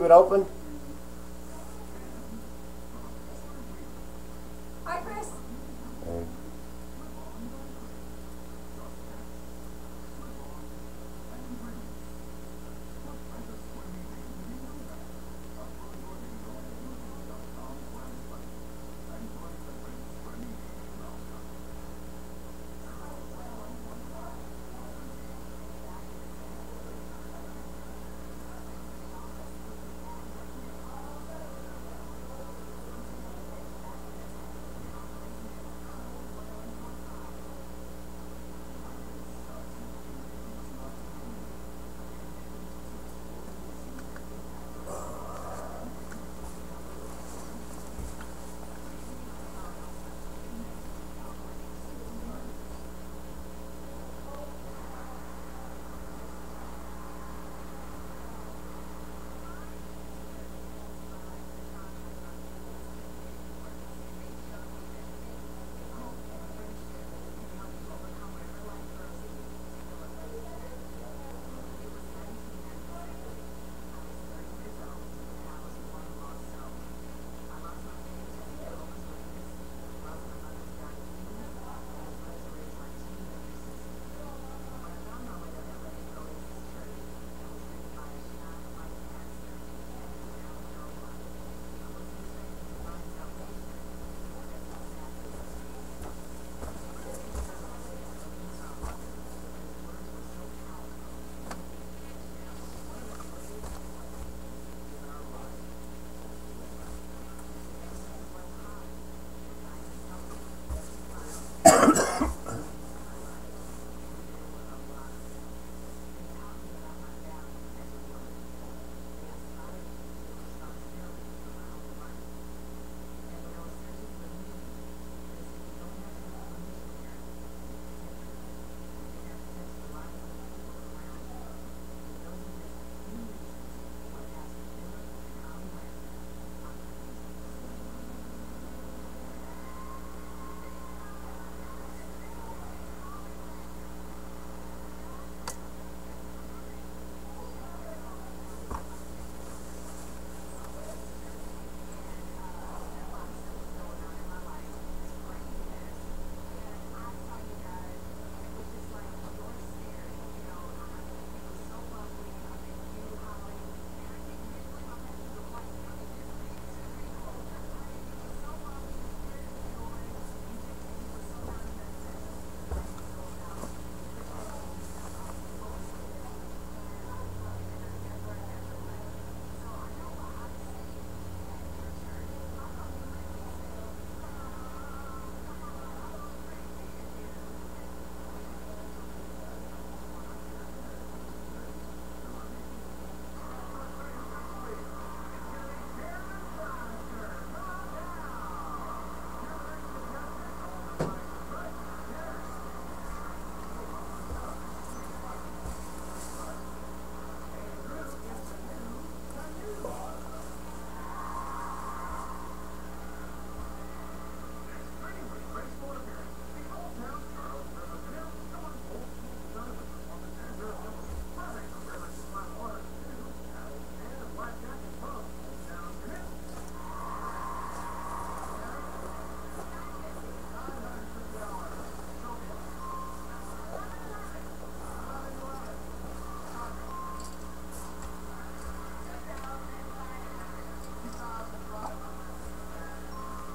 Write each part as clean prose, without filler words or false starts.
leave it open? Hi, Chris. Hey.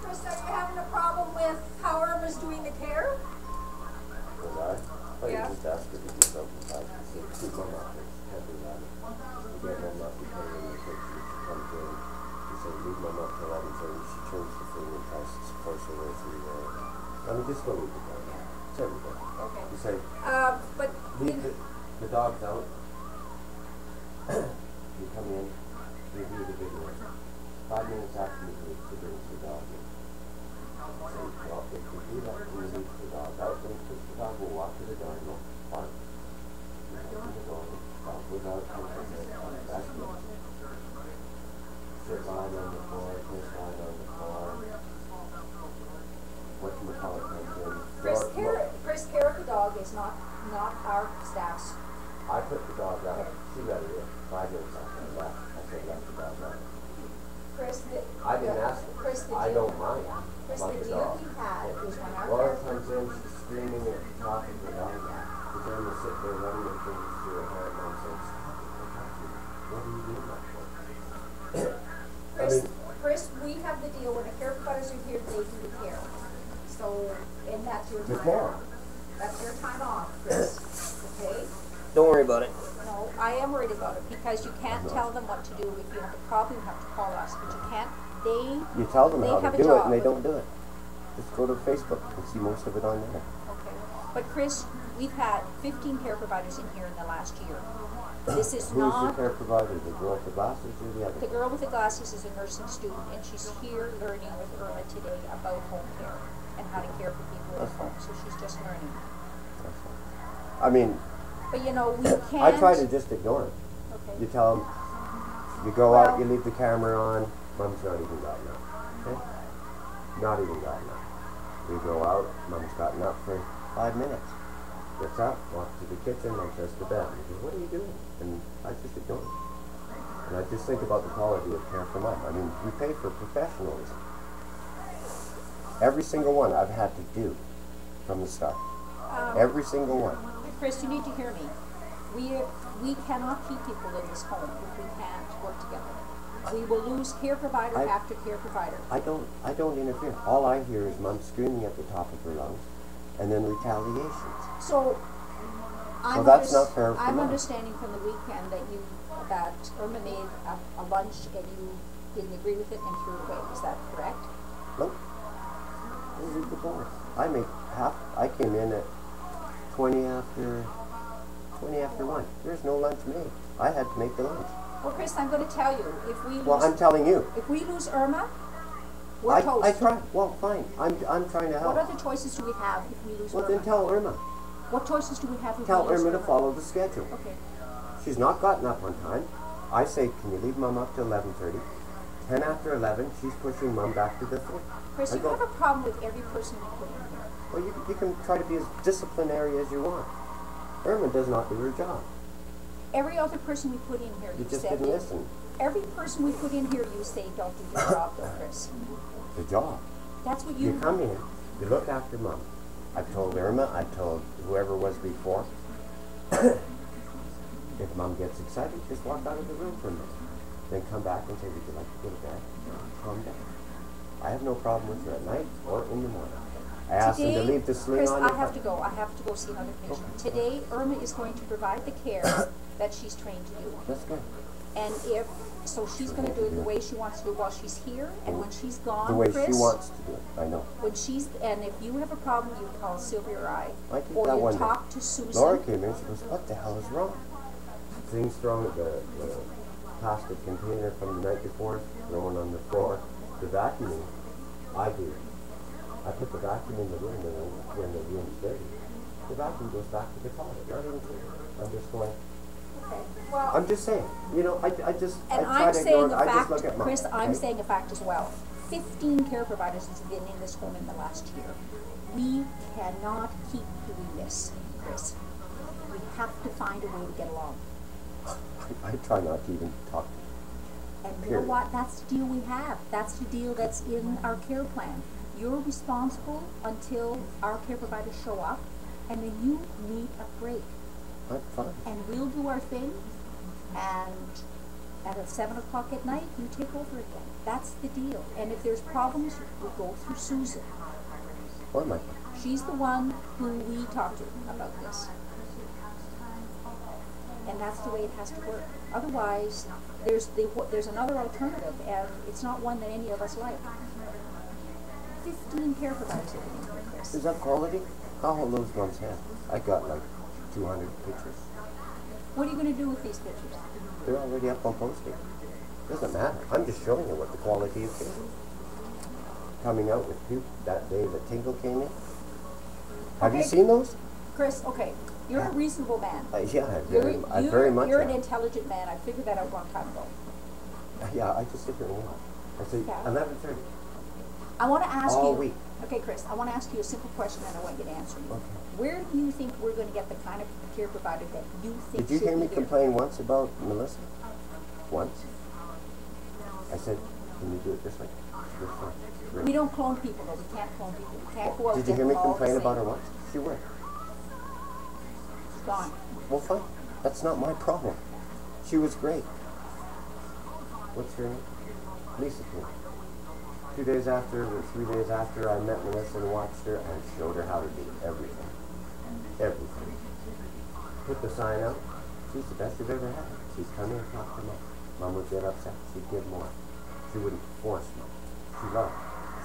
Chris, are you having a problem with how Irma's doing the care? Was I? Oh, Yeah. you just asked her to do something. I said, keep my mouth. Can't do that. You get my mouth and put her in the kitchen. She comes in. He said, leave my mouth till 11:30. She turns the thing and tries to force her way through there. I mean, just go leave the dog. It's everything. Okay. You say, But leave the dog's out. You come in, review the video. 5 minutes after you leave, she brings the dog in. So, well, if you do that, you leave the dog out, then push the dog will walk to the door and go, bark. You go to the door, dog goes out, comes back in. Sit lying on the floor, Chris lying on the floor. Whatchamacallit comes in. Chris Carrot the dog is not our staff's. I put the dog out. She let her in 5 minutes after I left. I said let the dog out. Chris, I didn't ask her. Chris, I don't mind. Chris, Let the the deal dog. we had was when our Laura care, comes in, she's screaming at the top of her lungs. Because I'm gonna sit there running her fingers through her hair, and I'm saying, stop it, I got you. What are you doing that for? I Chris, mean, Chris, we have the deal when the care providers are here, they do the care. So, and that's your the time care. off. That's your time off, Chris, okay? Don't worry about it. No, I am worried about it because you can't tell them what to do. If you have a problem, you have to call us, but you can't, You tell them they how have to a do it, job. and they don't do it. Just go to Facebook and see most of it on there. Okay, but Chris, we've had 15 care providers in here in the last year. This is Who's the not, care provider? The girl with the glasses or the other? the girl with the glasses is a nursing student, and she's here learning with Irma today about home care and how to care for people at That's home, so she's just learning. That's all. I mean, But you know, we can't. I try to just ignore it. Okay. You tell them, you go Well- out, you leave the camera on, Mom's not even gotten up. Okay? Not even gotten up. We go out, Mom's gotten up for 5 minutes. Gets up, walks to the kitchen, Mom says to bed. We go, what are you doing? And I just ignore it. And I just think about the quality of care for Mom. I mean, we pay for professionalism. Every single one I've had to do from the start. Every single one. Chris, you need to hear me. We cannot keep people in this home if we can't work together. We will lose care provider after care provider. I don't interfere. All I hear is Mom screaming at the top of her lungs, and then retaliations. So, that's not fair for I'm Mom. understanding from the weekend that Irma made a lunch and you didn't agree with it and threw it away. Is that correct? Nope. This is the board. I came in at 20 after 1. There's no lunch made. I had to make the lunch. Well, Chris, I'm going to tell you, if we lose, Well, I'm telling you. if we lose Irma, we're toast. I try. Well, fine. I'm trying to help. What other choices do we have if we lose Well, Irma? then tell Irma. What choices do we have if Tell we lose Irma to follow the schedule. Okay. She's not gotten up on time. I say, can you leave Mom up to 11:30? 10 after 11, she's pushing Mom back to the 3. Chris, I you go, have a problem with every person we put in here. well, you can try to be as disciplinary as you want. Irma does not do her job. Every other person we put in here, You you just said didn't they- listen. Every person we put in here, you say don't do your job, though, Chris. The job. That's what You come in, you look after Mom. I've told Irma, I've told whoever was before. If Mom gets excited, just walk out of the room for a minute. Then come back and say, would you like to go to bed? Calm down. I have no problem with her at night or in the morning. I asked them to leave the sling Chris, on. I have to go. I have to go see another patient. Okay. Today, Irma is going to provide the care that she's trained to do. That's good. And so she's going to do it the way she wants to do it while she's here, and when she's gone, The way Chris, she wants to do it. I know. and if you have a problem, you call Sylvia or I keep or that you one day. talk to Susan. Laura came in, she goes, what the hell is wrong? Things thrown at the plastic container from the night before, thrown on the floor. The vacuuming, I do. I put the vacuum in the room when the room's dirty. The vacuum goes back to the closet, not even clean. I'm just going, Okay. Well, I'm just saying, you know, I just, I and try I'm to saying ignore a it. I just fact, look at Mom. Chris, I'm okay? saying a fact as well. 15 care providers has been in this home in the last year. We cannot keep doing this, Chris. We have to find a way to get along. I try not to even talk to her. And you know Period. what? That's the deal we have. That's the deal that's in our care plan. You're responsible until our care providers show up, and then you need a break. I'm fine. And we'll do our thing, and at 7 o'clock at night, you take over again. That's the deal. And if there's problems, we go through Susan. Or my She's the one who we talk to about this. And that's the way it has to work. Otherwise, there's another alternative, and it's not one that any of us like. 15 care providers have been in here, Chris. Is that quality? How will those ones have? I got like 200 pictures. What are you going to do with these pictures? They're already up on posting. Doesn't matter. I'm just showing you what the quality is. Coming out with puke that day that Tingle came in. Have you Okay. seen those? Chris, okay, you're a reasonable man. Yeah, I You're very much You're an am. intelligent man. I figured that out a long time ago. Yeah, I just sit here and watch. I say Yeah. 11:30. I want to ask All you. week. Okay, Chris, I want to ask you a simple question, and I want you to answer me. Okay. Where do you think we're going to get the kind of care provider that you think Did you should hear me be here? complain once about Melissa? Once? I said, can you do it this way? This way. Great. We don't clone people, though. We can't clone people. We can't go out Did you and hear me get all the complain same. about her once? She would. She's gone. Well, fine. That's not my problem. She was great. What's her name? Lisa King. 2 days after, or 3 days after, I met Melissa and watched her and showed her how to do everything. Everything. Put the sign out. She's the best you've ever had. She'd come in and talk to Mom. Mom would get upset. She'd give more. She wouldn't force Mom. She loved.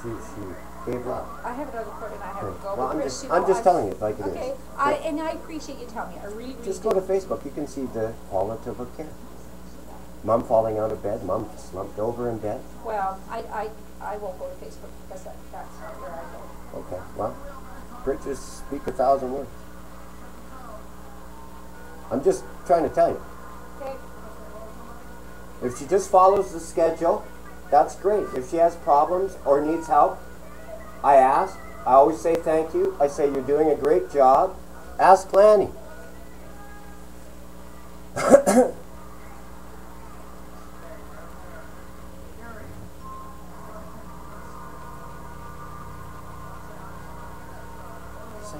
She gave love. I have another part and I have to go. Well, But I'm Chris, just, you know, I'm just telling you like it is. Okay, Yeah. and I appreciate you telling me. I really, really Just do. go to Facebook. You can see the qualitative of care. Mom falling out of bed. Mom slumped over in bed. Well, I won't go to Facebook because that's not where I go. Okay, well, pictures speak 1,000 words. I'm just trying to tell you. Okay. If she just follows the schedule, that's great. If she has problems or needs help, I ask. I always say thank you. I say you're doing a great job. Ask Lanny. Say.